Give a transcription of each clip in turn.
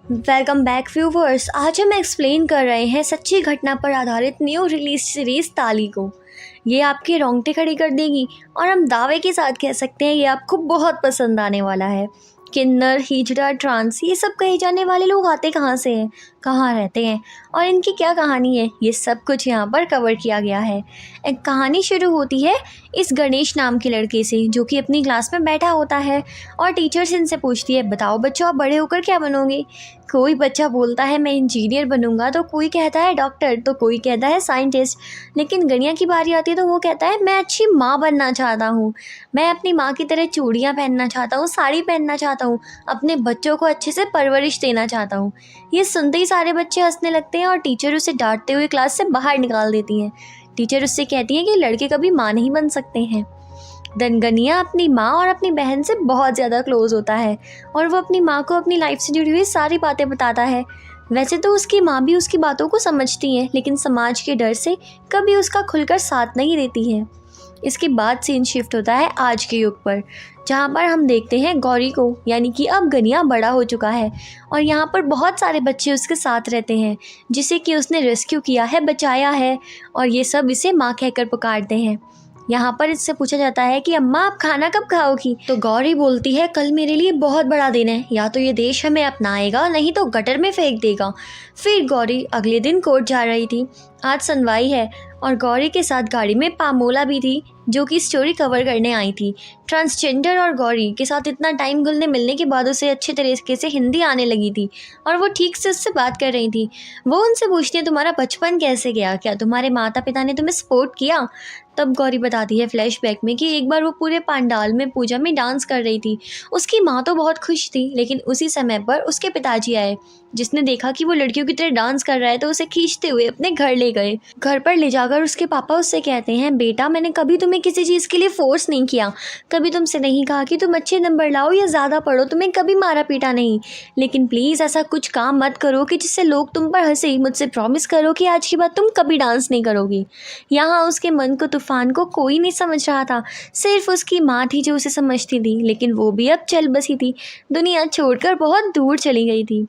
Welcome back viewers. आज हम explain कर रहे हैं सच्ची घटना पर आधारित न्यू रिलीज सीरीज ताली को। ये आपके रोंगटे खड़ी कर देगी और हम दावे के साथ कह सकते हैं ये आपको बहुत पसंद आने वाला है। किन्नर, हिजड़ा, ट्रांस, ये सब कहे जाने वाले लोग आते कहाँ से हैं, कहाँ रहते हैं और इनकी क्या कहानी है, ये सब कुछ यहाँ पर कवर किया गया है। एक कहानी शुरू होती है इस गणेश नाम के लड़के से जो कि अपनी क्लास में बैठा होता है और टीचर से इनसे पूछती है, बताओ बच्चों आप बड़े होकर क्या बनोगे। कोई बच्चा बोलता है मैं इंजीनियर बनूंगा, तो कोई कहता है डॉक्टर, तो कोई कहता है साइंटिस्ट। लेकिन गणिया की बारी आती है तो वो कहता है मैं अच्छी माँ बनना चाहता हूँ, मैं अपनी माँ की तरह चूड़ियाँ पहनना चाहता हूँ, साड़ी पहनना चाहता हूँ, अपने बच्चों को अच्छे से परवरिश देना चाहता हूँ। ये सुनते ही सारे बच्चे हंसने लगते हैं और टीचर उसे डांटते हुए क्लास से बाहर निकाल देती हैं। टीचर उससे कहती है कि लड़के कभी माँ नहीं बन सकते हैं। गनिया अपनी माँ और अपनी बहन से बहुत ज़्यादा क्लोज होता है और वो अपनी माँ को अपनी लाइफ से जुड़ी हुई सारी बातें बताता है। वैसे तो उसकी माँ भी उसकी बातों को समझती है, लेकिन समाज के डर से कभी उसका खुलकर साथ नहीं देती है। इसके बाद सीन शिफ्ट होता है आज के युग पर, जहाँ पर हम देखते हैं गौरी को, यानी कि अब गनिया बड़ा हो चुका है और यहाँ पर बहुत सारे बच्चे उसके साथ रहते हैं जिसे कि उसने रेस्क्यू किया है, बचाया है और ये सब इसे माँ कहकर पुकारते हैं। यहाँ पर इससे पूछा जाता है कि अम्मा आप खाना कब खाओगी, तो गौरी बोलती है कल मेरे लिए बहुत बड़ा दिन है, या तो ये देश हमें अपनाएगा नहीं तो गटर में फेंक देगा। फिर गौरी अगले दिन कोर्ट जा रही थी। आज सुनवाई है और गौरी के साथ गाड़ी में पामोला भी थी जो कि स्टोरी कवर करने आई थी। ट्रांसजेंडर और गौरी के साथ इतना टाइम घुलने मिलने के बाद उसे अच्छे तरीके से हिंदी आने लगी थी और वो ठीक से उससे बात कर रही थी। वो उनसे पूछती है तुम्हारा बचपन कैसे गया, क्या तुम्हारे माता पिता ने तुम्हें सपोर्ट किया। तब गौरी बताती है फ्लैशबैक में कि एक बार वो पूरे पंडाल में पूजा में डांस कर रही थी। उसकी माँ तो बहुत खुश थी, लेकिन उसी समय पर उसके पिताजी आए जिसने देखा कि वो लड़कियों की तरह डांस कर रहा है तो उसे खींचते हुए अपने घर ले गए। घर पर ले जाकर उसके पापा उससे कहते हैं बेटा मैंने कभी तुम्हें किसी चीज़ के लिए फोर्स नहीं किया, कभी तुमसे नहीं कहा कि तुम अच्छे नंबर लाओ या ज़्यादा पढ़ो, तुम्हें कभी मारा पीटा नहीं, लेकिन प्लीज़ ऐसा कुछ काम मत करो कि जिससे लोग तुम पर हंसे। मुझसे प्रॉमिस करो कि आज के बाद तुम कभी डांस नहीं करोगी। यहाँ उसके मन को तूफान को कोई नहीं समझ रहा था, सिर्फ उसकी माँ थी जो उसे समझती थी, लेकिन वो भी अब चल बसी थी, दुनिया छोड़कर बहुत दूर चली गई थी।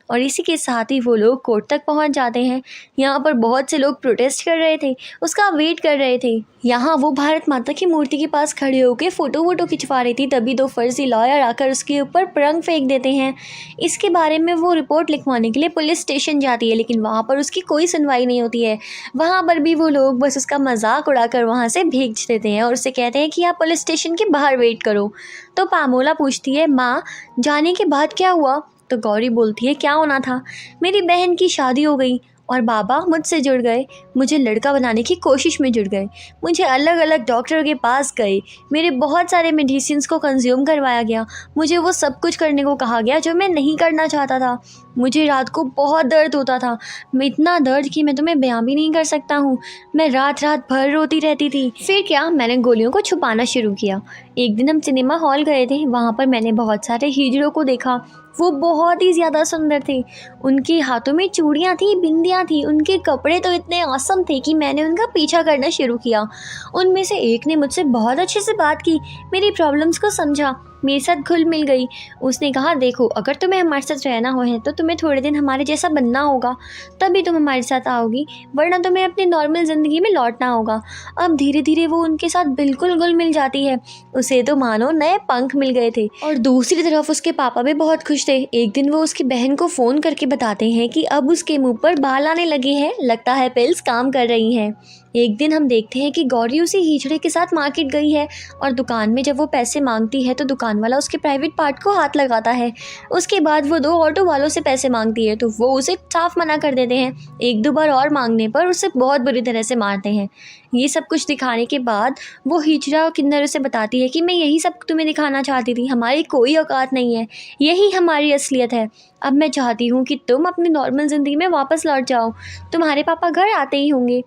और इसी के साथ ही वो लोग कोर्ट तक पहुंच जाते हैं। यहाँ पर बहुत से लोग प्रोटेस्ट कर रहे थे, उसका वेट कर रहे थे। यहाँ वो भारत माता की मूर्ति के पास खड़े होकर फ़ोटो खिंचवा रही थी, तभी दो फर्जी लॉयर आकर उसके ऊपर पतंग फेंक देते हैं। इसके बारे में वो रिपोर्ट लिखवाने के लिए पुलिस स्टेशन जाती है, लेकिन वहाँ पर उसकी कोई सुनवाई नहीं होती है। वहाँ पर भी वो लोग बस उसका मजाक उड़ाकर वहाँ से भेज देते हैं और उसे कहते हैं कि आप पुलिस स्टेशन के बाहर वेट करो। तो पामोला पूछती है माँ जाने के बाद क्या हुआ, तो गौरी बोलती है क्या होना था, मेरी बहन की शादी हो गई और बाबा मुझसे जुड़ गए, मुझे लड़का बनाने की कोशिश में जुड़ गए, मुझे अलग अलग डॉक्टर के पास गए, मेरे बहुत सारे मेडिसिन्स को कंज्यूम करवाया गया, मुझे वो सब कुछ करने को कहा गया जो मैं नहीं करना चाहता था। मुझे रात को बहुत दर्द होता था, मैं इतना दर्द कि मैं तुम्हें बयां भी नहीं कर सकता हूँ। मैं रात रात भर रोती रहती थी। फिर क्या, मैंने गोलियों को छुपाना शुरू किया। एक दिन हम सिनेमा हॉल गए थे, वहाँ पर मैंने बहुत सारे हीरो को देखा। वो बहुत ही ज़्यादा सुंदर थे, उनके हाथों में चूड़ियाँ थी, बिंदियाँ थी, उनके कपड़े तो इतने औसम थे कि मैंने उनका पीछा करना शुरू किया। उनमें से एक ने मुझसे बहुत अच्छे से बात की, मेरी प्रॉब्लम्स को समझा, मेरे साथ घुल मिल गई। उसने कहा देखो अगर तुम्हें हमारे साथ रहना हो है तो तुम्हें थोड़े दिन हमारे जैसा बनना होगा, तभी तुम हमारे साथ आओगी, वरना तुम्हें अपनी नॉर्मल ज़िंदगी में लौटना होगा। अब धीरे धीरे वो उनके साथ बिल्कुल घुल मिल जाती है, उसे तो मानो नए पंख मिल गए थे। और दूसरी तरफ उसके पापा भी बहुत खुश थे। एक दिन वो उसकी बहन को फ़ोन करके बताते हैं कि अब उसके मुँह पर बाल आने लगे हैं, लगता है पिल्स काम कर रही हैं। एक दिन हम देखते हैं कि गौरी उसी हिजड़े के साथ मार्केट गई है और दुकान में जब वो पैसे मांगती है तो दुकान वाला उसके प्राइवेट पार्ट को हाथ लगाता है। उसके बाद वो दो ऑटो वालों से पैसे मांगती है तो वो उसे साफ मना कर देते हैं। एक दो बार और मांगने पर उसे बहुत बुरी तरह से मारते हैं। ये सब कुछ दिखाने के बाद वो हिजड़ा और किन्नर उसे बताती है कि मैं यही सब तुम्हें दिखाना चाहती थी, हमारी कोई औकात नहीं है, यही हमारी असलियत है। अब मैं चाहती हूँ कि तुम अपनी नॉर्मल ज़िंदगी में वापस लौट जाओ, तुम्हारे पापा घर आते ही होंगे।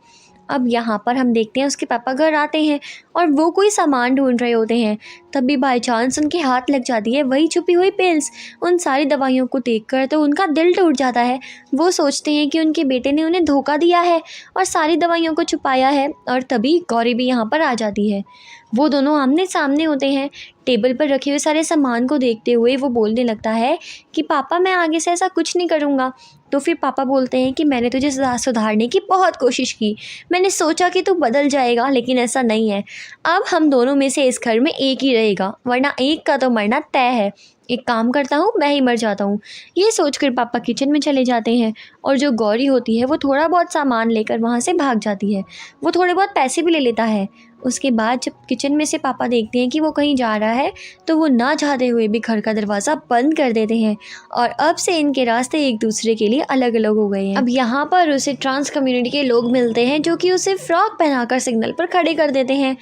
अब यहाँ पर हम देखते हैं उसके पापा घर आते हैं और वो कोई सामान ढूंढ रहे होते हैं, तभी बाय चांस उनके हाथ लग जाती है वही छुपी हुई पिल्स। उन सारी दवाइयों को देखकर तो उनका दिल टूट जाता है। वो सोचते हैं कि उनके बेटे ने उन्हें धोखा दिया है और सारी दवाइयों को छुपाया है। और तभी गौरी भी यहाँ पर आ जाती है। वो दोनों आमने सामने होते हैं। टेबल पर रखे हुए सारे सामान को देखते हुए वो बोलने लगता है कि पापा मैं आगे से ऐसा कुछ नहीं करूँगा। तो फिर पापा बोलते हैं कि मैंने तुझे सुधारने की बहुत कोशिश की, मैंने सोचा कि तू बदल जाएगा, लेकिन ऐसा नहीं है। अब हम दोनों में से इस घर में एक ही रहेगा, वरना एक का तो मरना तय है। एक काम करता हूँ, मैं ही मर जाता हूँ। ये सोचकर पापा किचन में चले जाते हैं और जो गौरी होती है वो थोड़ा बहुत सामान लेकर वहाँ से भाग जाती है। वो थोड़े बहुत पैसे भी ले लेता है। उसके बाद जब किचन में से पापा देखते हैं कि वो कहीं जा रहा है, तो वो ना चाहते हुए भी घर का दरवाज़ा बंद कर देते हैं और अब से इनके रास्ते एक दूसरे के लिए अलग अलग हो गए हैं। अब यहाँ पर उसे ट्रांस कम्युनिटी के लोग मिलते हैं जो कि उसे फ्रॉक पहनाकर सिग्नल पर खड़े कर देते हैं।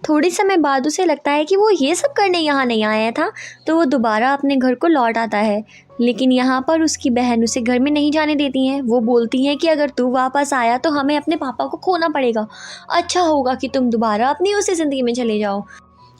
थोड़ी समय बाद उसे लगता है कि वो ये सब करने यहाँ नहीं आया था, तो वो दोबारा अपने घर को लौट आता है। लेकिन यहाँ पर उसकी बहन उसे घर में नहीं जाने देती हैं। वो बोलती हैं कि अगर तू वापस आया तो हमें अपने पापा को खोना पड़ेगा, अच्छा होगा कि तुम दोबारा अपनी उसी ज़िंदगी में चले जाओ।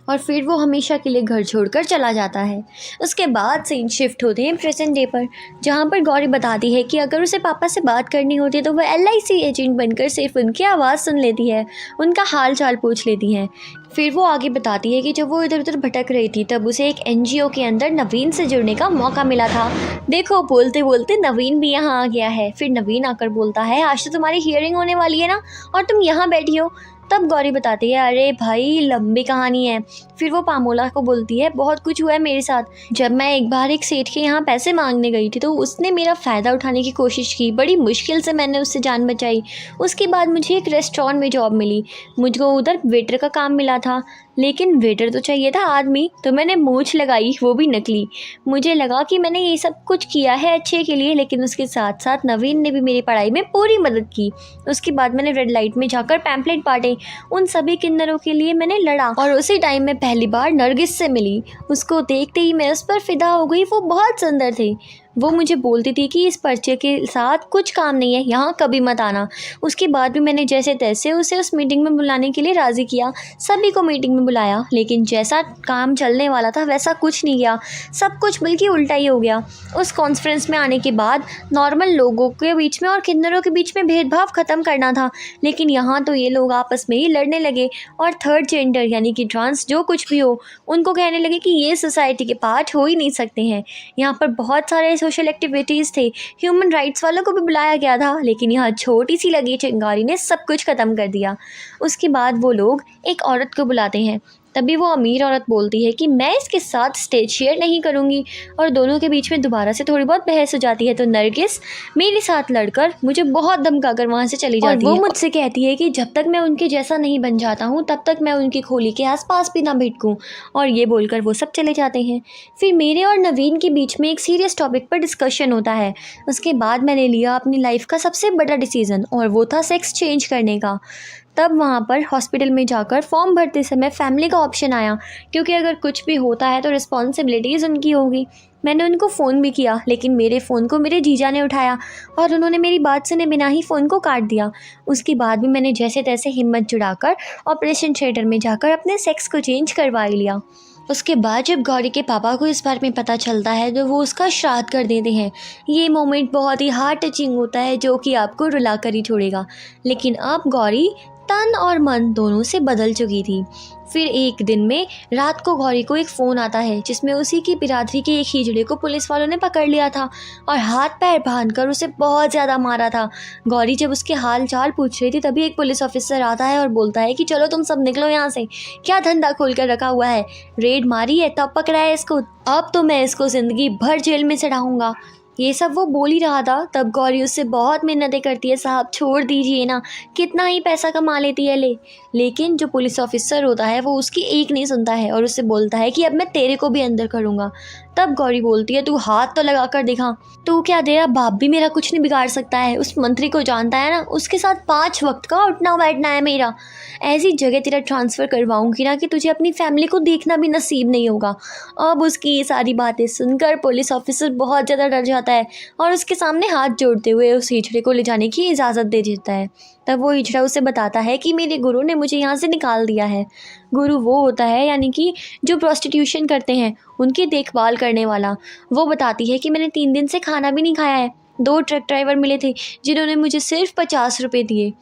और फिर वो हमेशा के लिए घर छोड़कर चला जाता है। उसके बाद सीन शिफ्ट होते हैं प्रेजेंट डे पर, जहाँ पर गौरी बताती है कि अगर उसे पापा से बात करनी होती तो वह LIC एजेंट बनकर सिर्फ उनकी आवाज़ सुन लेती है, उनका हाल चाल पूछ लेती हैं। फिर वो आगे बताती है कि जब वो इधर उधर भटक रही थी तब उसे एक NGO के अंदर नवीन से जुड़ने का मौका मिला था। देखो बोलते बोलते नवीन भी यहाँ आ गया है। फिर नवीन आकर बोलता है आज तो तुम्हारी हियरिंग होने वाली है ना, और तुम यहाँ बैठी हो। तब गौरी बताती है अरे भाई लंबी कहानी है। फिर वो पामोला को बोलती है बहुत कुछ हुआ है मेरे साथ। जब मैं एक बार एक सेठ के यहाँ पैसे मांगने गई थी तो उसने मेरा फ़ायदा उठाने की कोशिश की, बड़ी मुश्किल से मैंने उससे जान बचाई। उसके बाद मुझे एक रेस्टोरेंट में जॉब मिली, मुझको उधर वेटर का काम मिला था, लेकिन वेटर तो चाहिए था आदमी, तो मैंने मूंछ लगाई, वो भी नकली। मुझे लगा कि मैंने ये सब कुछ किया है अच्छे के लिए, लेकिन उसके साथ साथ नवीन ने भी मेरी पढ़ाई में पूरी मदद की। उसके बाद मैंने रेड लाइट में जाकर पैम्पलेट बांटे, उन सभी किन्नरों के लिए मैंने लड़ा और उसी टाइम में पहली बार नरगिस से मिली। उसको देखते ही मैं उस पर फिदा हो गई, वो बहुत सुंदर थी। वो मुझे बोलती थी कि इस पर्चे के साथ कुछ काम नहीं है, यहाँ कभी मत आना। उसके बाद भी मैंने जैसे तैसे उसे उस मीटिंग में बुलाने के लिए राज़ी किया, सभी को मीटिंग में बुलाया, लेकिन जैसा काम चलने वाला था वैसा कुछ नहीं गया, सब कुछ बल्कि उल्टा ही हो गया। उस कॉन्फ्रेंस में आने के बाद नॉर्मल लोगों के बीच में और किन्नरों के बीच में भेदभाव ख़त्म करना था, लेकिन यहाँ तो ये लोग आपस में ही लड़ने लगे और थर्ड जेंडर यानी कि ट्रांस जो कुछ भी हो उनको कहने लगे कि ये सोसाइटी के पार्ट हो ही नहीं सकते हैं। यहाँ पर बहुत सारे सोशल एक्टिविटीज़ थे, ह्यूमन राइट्स वालों को भी बुलाया गया था, लेकिन यहाँ छोटी सी लगी चिंगारी ने सब कुछ ख़त्म कर दिया। उसके बाद वो लोग एक औरत को बुलाते हैं। तभी वो अमीर औरत बोलती है कि मैं इसके साथ स्टेज शेयर नहीं करूँगी, और दोनों के बीच में दोबारा से थोड़ी बहुत बहस हो जाती है। तो नरगिस मेरे साथ लड़कर मुझे बहुत धमकाकर वहाँ से चली जाती है। वो मुझसे कहती है कि जब तक मैं उनके जैसा नहीं बन जाता हूँ तब तक मैं उनकी खोली के आसपास भी ना भिड़कूँ, और ये बोलकर वो सब चले जाते हैं। फिर मेरे और नवीन के बीच में एक सीरियस टॉपिक पर डिस्कशन होता है। उसके बाद मैंने लिया अपनी लाइफ का सबसे बड़ा डिसीज़न, और वो था सेक्स चेंज करने का। तब वहाँ पर हॉस्पिटल में जाकर फॉर्म भरते समय फैमिली का ऑप्शन आया, क्योंकि अगर कुछ भी होता है तो रिस्पॉन्सिबिलिटीज़ उनकी होगी। मैंने उनको फ़ोन भी किया, लेकिन मेरे फ़ोन को मेरे जीजा ने उठाया और उन्होंने मेरी बात सुने बिना ही फ़ोन को काट दिया। उसके बाद भी मैंने जैसे तैसे हिम्मत जुटाकर ऑपरेशन थिएटर में जाकर अपने सेक्स को चेंज करवा लिया। उसके बाद जब गौरी के पापा को इस बारे में पता चलता है तो वो उसका श्राद्ध कर देते हैं। ये मोमेंट बहुत ही हार्ट टचिंग होता है, जो कि आपको रुला कर ही छोड़ेगा। लेकिन अब गौरी तन और मन दोनों से बदल चुकी थी। फिर एक दिन में रात को गौरी को एक फ़ोन आता है जिसमें उसी की बिरादरी के एक हिजड़े को पुलिस वालों ने पकड़ लिया था और हाथ पैर बांधकर उसे बहुत ज़्यादा मारा था। गौरी जब उसके हाल चाल पूछ रही थी तभी एक पुलिस ऑफिसर आता है और बोलता है कि चलो तुम सब निकलो यहाँ से, क्या धंधा खोल कर रखा हुआ है, रेड मारी है तब पकड़ा है इसको, अब तो मैं इसको ज़िंदगी भर जेल में चढ़ाऊँगा। ये सब वो बोल ही रहा था, तब गौरी उससे बहुत मिन्नतें करती है, साहब छोड़ दीजिए ना, कितना ही पैसा कमा लेती है लेकिन जो पुलिस ऑफिसर होता है वो उसकी एक नहीं सुनता है और उससे बोलता है कि अब मैं तेरे को भी अंदर करूँगा। तब गौरी बोलती है तू हाथ तो लगा कर दिखा, तू क्या तेरा बाप भी मेरा कुछ नहीं बिगाड़ सकता है, उस मंत्री को जानता है ना, उसके साथ 5 वक्त का उठना बैठना है मेरा, ऐसी जगह तेरा ट्रांसफ़र करवाऊंगी ना कि तुझे अपनी फैमिली को देखना भी नसीब नहीं होगा। अब उसकी ये सारी बातें सुनकर पुलिस ऑफिसर बहुत ज़्यादा डर जाता है और उसके सामने हाथ जोड़ते हुए उस हिजड़े को ले जाने की इजाज़त दे देता है। तब वो हिजड़ा उसे बताता है कि मेरे गुरु ने मुझे यहाँ से निकाल दिया है। गुरु वो होता है यानी कि जो प्रोस्टिट्यूशन करते हैं उनकी देखभाल करने वाला। वो बताती है कि मैंने 3 दिन से खाना भी नहीं खाया है। 2 ट्रक ड्राइवर मिले थे जिन्होंने मुझे सिर्फ 50 रुपये दिए।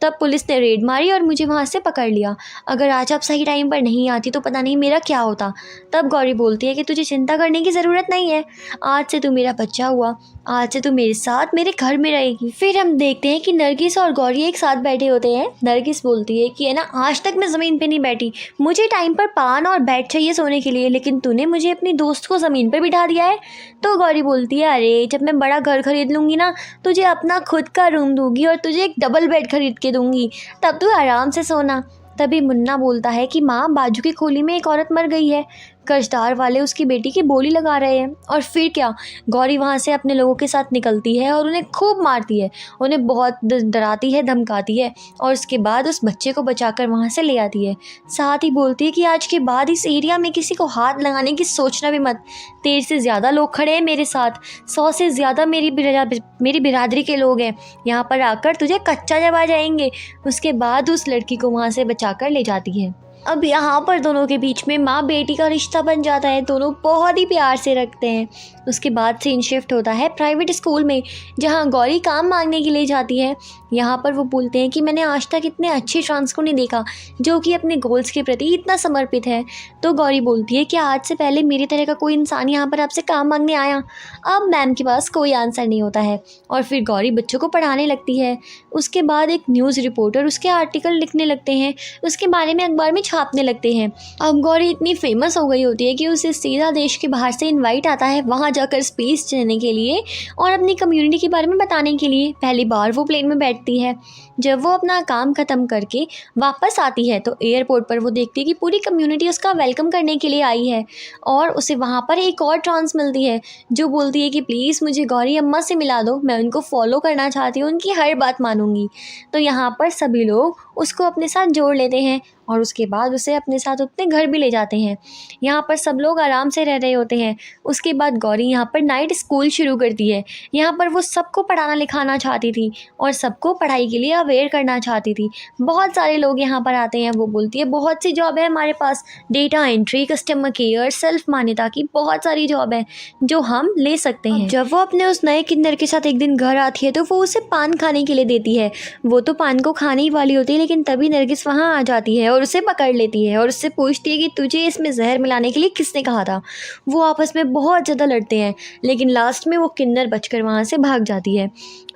तब पुलिस ने रेड मारी और मुझे वहाँ से पकड़ लिया। अगर आज आप सही टाइम पर नहीं आती तो पता नहीं मेरा क्या होता। तब गौरी बोलती है कि तुझे चिंता करने की ज़रूरत नहीं है, आज से तू मेरा बच्चा हुआ, आज से तू मेरे साथ मेरे घर में रहेगी। फिर हम देखते हैं कि नरगिस और गौरी एक साथ बैठे होते हैं। नरगिस बोलती है कि है ना, आज तक मैं ज़मीन पे नहीं बैठी, मुझे टाइम पर पान और बेड चाहिए सोने के लिए, लेकिन तूने मुझे अपनी दोस्त को ज़मीन पर बिठा दिया है। तो गौरी बोलती है, अरे जब मैं बड़ा घर खरीद लूँगी ना, तुझे अपना खुद का रूम दूंगी और तुझे एक डबल बेड खरीद के दूंगी, तब तू आराम से सोना। तभी मुन्ना बोलता है कि माँ, बाजू की खोली में एक औरत मर गई है, कर्जदार वाले उसकी बेटी की बोली लगा रहे हैं। और फिर क्या, गौरी वहाँ से अपने लोगों के साथ निकलती है और उन्हें खूब मारती है, उन्हें बहुत डराती है, धमकाती है और उसके बाद उस बच्चे को बचाकर वहाँ से ले आती है। साथ ही बोलती है कि आज के बाद इस एरिया में किसी को हाथ लगाने की सोचना भी मत। तेरे से ज़्यादा लोग खड़े हैं मेरे साथ, 100 से ज़्यादा मेरी बिरादरी के लोग हैं, यहाँ पर आकर तुझे कच्चा जबा जाएंगे। उसके बाद उस लड़की को वहाँ से बचाकर ले जाती है। अब यहाँ पर दोनों के बीच में माँ बेटी का रिश्ता बन जाता है, दोनों बहुत ही प्यार से रखते हैं। उसके बाद सीन शिफ्ट होता है प्राइवेट स्कूल में, जहाँ गौरी काम मांगने के लिए जाती है। यहाँ पर वो बोलते हैं कि मैंने आज तक इतने अच्छे ट्रांस को नहीं देखा जो कि अपने गोल्स के प्रति इतना समर्पित है। तो गौरी बोलती है कि आज से पहले मेरी तरह का कोई इंसान यहाँ पर आपसे काम मांगने आया। अब मैम के पास कोई आंसर नहीं होता है और फिर गौरी बच्चों को पढ़ाने लगती है। उसके बाद एक न्यूज़ रिपोर्टर उसके आर्टिकल लिखने लगते हैं, उसके बारे में अखबार में छापने लगते हैं। अब गौरी इतनी फेमस हो गई होती है कि उसे सीधा देश के बाहर से इनवाइट आता है वहाँ जाकर स्पीच देने के लिए और अपनी कम्युनिटी के बारे में बताने के लिए। पहली बार वो प्लेन में बैठती है। जब वो अपना काम ख़त्म करके वापस आती है तो एयरपोर्ट पर वो देखती है कि पूरी कम्युनिटी उसका वेलकम करने के लिए आई है और उसे वहाँ पर एक और ट्रांस मिलती है जो बोलती है कि प्लीज़ मुझे गौरी अम्मा से मिला दो, मैं उनको फॉलो करना चाहती हूँ, उनकी हर बात मानूंगी। तो यहाँ पर सभी लोग उसको अपने साथ जोड़ लेते हैं और उसके बाद उसे अपने साथ अपने घर भी ले जाते हैं। यहाँ पर सब लोग आराम से रह रहे होते हैं। उसके बाद गौरी यहाँ पर नाइट स्कूल शुरू करती है। यहाँ पर वो सबको पढ़ाना लिखाना चाहती थी और सबको पढ़ाई के लिए अवेयर करना चाहती थी। बहुत सारे लोग यहाँ पर आते हैं। वो बोलती है बहुत सी जॉब है हमारे पास, data entry, customer care, self मान्यता की बहुत सारी जॉब है जो हम ले सकते हैं। जब वो अपने उस नए किन्नर के साथ एक दिन घर आती है तो वो उसे पान खाने के लिए देती है। वो तो पान को खाने ही वाली होती है, लेकिन तभी नरगिस वहाँ आ जाती है और उसे पकड़ लेती है और उससे पूछती है कि तुझे इसमें जहर मिलाने के लिए किसने कहा था। वो आपस में बहुत ज़्यादा लड़ते हैं, लेकिन लास्ट में वो किन्नर बचकर वहाँ से भाग जाती है।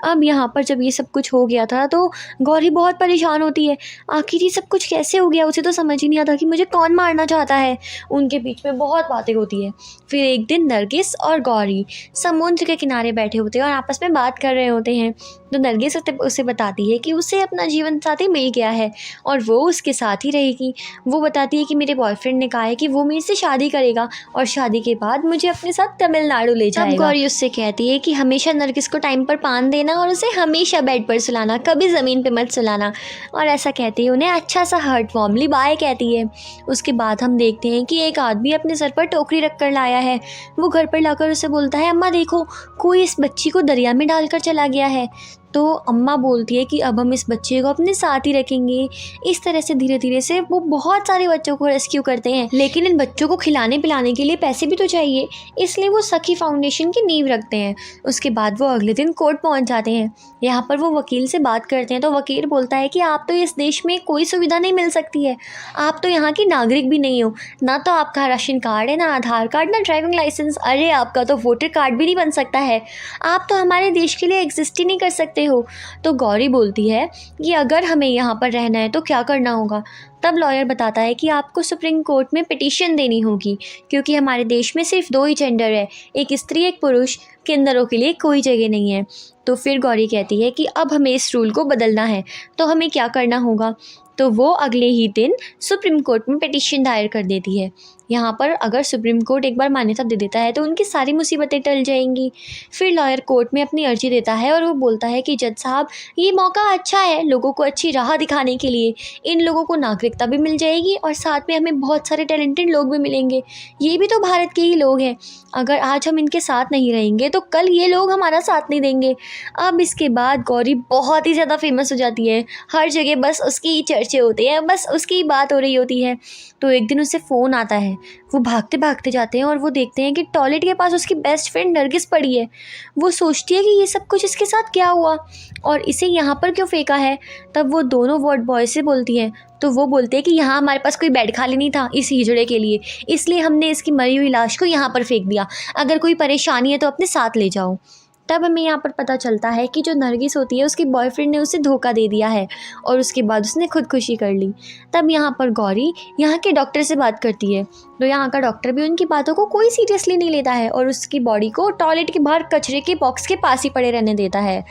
अब यहाँ पर जब ये सब कुछ हो गया था तो गौरी बहुत परेशान होती है। आखिर ये सब कुछ कैसे हो गया, उसे तो समझ ही नहीं आता कि मुझे कौन मारना चाहता है। उनके बीच में बहुत बातें होती है। फिर एक दिन नरगिस और गौरी समुद्र के किनारे बैठे होते हैं और आपस में बात कर रहे होते हैं। तो नरगिस उसे बताती है कि उसे अपना जीवन साथी मिल गया है और वो उसके साथ ही रहेगी। वो बताती है कि मेरे बॉयफ्रेंड ने कहा है कि वो मेरे से शादी करेगा और शादी के बाद मुझे अपने साथ तमिलनाडु ले जाएगा। अब गौरी उससे कहती है कि हमेशा नरगिस को टाइम पर पान देना और उसे हमेशा बेड पर सुलाना, कभी ज़मीन पे मत सुलाना। और ऐसा कहती है उन्हें अच्छा सा हर्ट वार्मली बाय कहती है। उसके बाद हम देखते हैं कि एक आदमी अपने सर पर टोकरी रख कर लाया है। वो घर पर लाकर उसे बोलता है अम्मा देखो, कोई इस बच्ची को दरिया में डालकर चला गया है। तो अम्मा बोलती है कि अब हम इस बच्चे को अपने साथ ही रखेंगे। इस तरह से धीरे धीरे से वो बहुत सारे बच्चों को रेस्क्यू करते हैं, लेकिन इन बच्चों को खिलाने पिलाने के लिए पैसे भी तो चाहिए, इसलिए वो सखी फाउंडेशन की नींव रखते हैं। उसके बाद वो अगले दिन कोर्ट पहुंच जाते हैं। यहाँ पर वो वकील से बात करते हैं तो वकील बोलता है कि आप तो इस देश में कोई सुविधा नहीं मिल सकती है, आप तो यहाँ की नागरिक भी नहीं हो, ना तो आपका राशन कार्ड है, ना आधार कार्ड, ना ड्राइविंग लाइसेंस, अरे आपका तो वोटर कार्ड भी नहीं बन सकता है, आप तो हमारे देश के लिए एग्जिस्ट ही नहीं कर सकते हो। तो गौरी बोलती है कि अगर हमें यहाँ पर रहना है तो क्या करना होगा। तब लॉयर बताता है कि आपको सुप्रीम कोर्ट में पिटीशन देनी होगी, क्योंकि हमारे देश में सिर्फ 2 ही जेंडर है, एक स्त्री एक पुरुष, किन्नरों के लिए कोई जगह नहीं है। तो फिर गौरी कहती है कि अब हमें इस रूल को बदलना है, तो हमें क्या करना होगा। तो वो अगले ही दिन सुप्रीम कोर्ट में पिटीशन दायर कर देती है। यहाँ पर अगर सुप्रीम कोर्ट एक बार मान्यता दे देता है तो उनकी सारी मुसीबतें टल जाएंगी। फिर लॉयर कोर्ट में अपनी अर्जी देता है और वो बोलता है कि जज साहब, ये मौका अच्छा है लोगों को अच्छी राह दिखाने के लिए, इन लोगों को नागरिकता भी मिल जाएगी और साथ में हमें बहुत सारे टैलेंटेड लोग भी मिलेंगे, ये भी तो भारत के ही लोग हैं, अगर आज हम इनके साथ नहीं रहेंगे तो कल ये लोग हमारा साथ नहीं देंगे। अब इसके बाद गौरी बहुत ही ज़्यादा फेमस हो जाती है, हर जगह बस उसकी चर्चे होते हैं, बस उसकी बात हो रही होती है। तो एक दिन उसे फ़ोन आता है वो भागते भागते जाते हैं और वो देखते हैं कि टॉयलेट के पास उसकी बेस्ट फ्रेंड नरगिस पड़ी है। वो सोचती है कि ये सब कुछ इसके साथ क्या हुआ और इसे यहाँ पर क्यों फेंका है। तब वो दोनों वार्ड बॉय से बोलती हैं, तो वो बोलते हैं कि यहाँ हमारे पास कोई बेड खाली नहीं था इस हिजड़े के लिए, इसलिए हमने इसकी मरी हुई लाश को यहाँ पर फेंक दिया। अगर कोई परेशानी है तो अपने साथ ले जाओ। तब हमें यहाँ पर पता चलता है कि जो नरगिस होती है उसकी बॉयफ्रेंड ने उसे धोखा दे दिया है और उसके बाद उसने खुदकुशी कर ली। तब यहाँ पर गौरी यहाँ के डॉक्टर से बात करती है, तो यहाँ का डॉक्टर भी उनकी बातों को कोई सीरियसली नहीं लेता है और उसकी बॉडी को टॉयलेट के बाहर कचरे के बॉक्स के पास ही पड़े रहने देता है।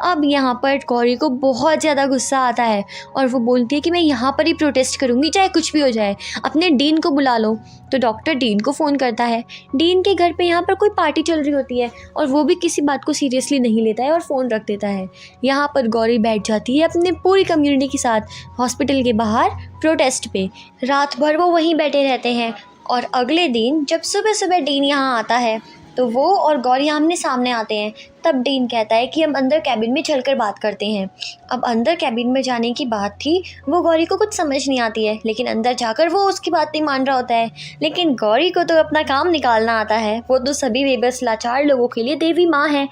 अब यहाँ पर गौरी को बहुत ज़्यादा गुस्सा आता है और वो बोलती है कि मैं यहाँ पर ही प्रोटेस्ट करूँगी, चाहे कुछ भी हो जाए, अपने डीन को बुला लो। तो डॉक्टर डीन को फ़ोन करता है। डीन के घर पे यहाँ पर कोई पार्टी चल रही होती है और वो भी किसी बात को सीरियसली नहीं लेता है और फ़ोन रख देता है। यहाँ पर गौरी बैठ जाती है अपने पूरी कम्युनिटी के साथ हॉस्पिटल के बाहर प्रोटेस्ट पे। रात भर वो वहीं बैठे रहते हैं और अगले दिन जब सुबह सुबह डीन यहाँ आता है तो वो और गौरी आमने सामने आते हैं। तब डीन कहता है कि हम अंदर कैबिन में चलकर बात करते हैं। अब अंदर कैबिन में जाने की बात थी, वो गौरी को कुछ समझ नहीं आती है, लेकिन अंदर जाकर वो उसकी बात नहीं मान रहा होता है। लेकिन गौरी को तो अपना काम निकालना आता है, वो तो सभी बेबस लाचार लोगों के लिए देवी माँ है।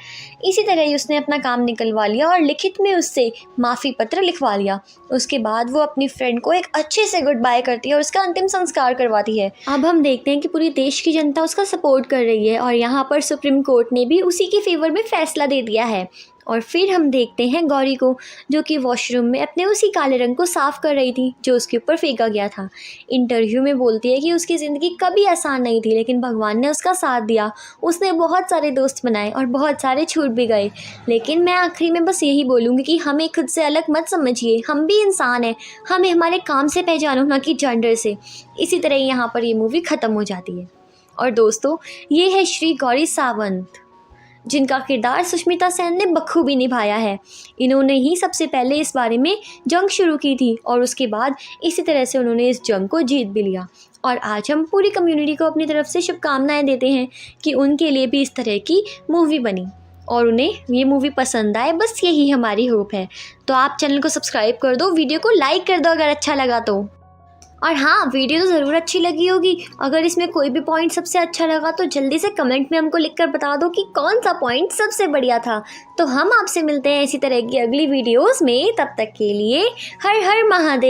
इसी तरह ही उसने अपना काम निकलवा लिया और लिखित में उससे माफ़ी पत्र लिखवा लिया। उसके बाद वो अपनी फ्रेंड को एक अच्छे से गुड बाय करती है और उसका अंतिम संस्कार करवाती है। अब हम देखते हैं कि पूरी देश की जनता उसका सपोर्ट कर रही है और यहाँ पर सुप्रीम कोर्ट ने भी उसी के फेवर में फैसला दे दिया है। और फिर हम देखते हैं गौरी को, जो कि वॉशरूम में अपने उसी काले रंग को साफ़ कर रही थी जो उसके ऊपर फेंका गया था। इंटरव्यू में बोलती है कि उसकी ज़िंदगी कभी आसान नहीं थी, लेकिन भगवान ने उसका साथ दिया। उसने बहुत सारे दोस्त बनाए और बहुत सारे छूट भी गए। लेकिन मैं आखिरी में बस यही बोलूँगी कि हमें खुद से अलग मत समझिए, हम भी इंसान हैं। हमें हमारे काम से पहचानो, ना कि जेंडर से। इसी तरह यहाँ पर ये मूवी ख़त्म हो जाती है। और दोस्तों, ये है श्री गौरी सावंत, जिनका किरदार सुष्मिता सेन ने बखूबी निभाया है। इन्होंने ही सबसे पहले इस बारे में जंग शुरू की थी और उसके बाद इसी तरह से उन्होंने इस जंग को जीत भी लिया। और आज हम पूरी कम्युनिटी को अपनी तरफ से शुभकामनाएं देते हैं कि उनके लिए भी इस तरह की मूवी बनी और उन्हें ये मूवी पसंद आए, बस यही हमारी होप है। तो आप चैनल को सब्सक्राइब कर दो, वीडियो को लाइक कर दो अगर अच्छा लगा तो। और हाँ, वीडियो तो ज़रूर अच्छी लगी होगी। अगर इसमें कोई भी पॉइंट सबसे अच्छा लगा तो जल्दी से कमेंट में हमको लिखकर बता दो कि कौन सा पॉइंट सबसे बढ़िया था। तो हम आपसे मिलते हैं इसी तरह की अगली वीडियोस में। तब तक के लिए हर हर महादेव।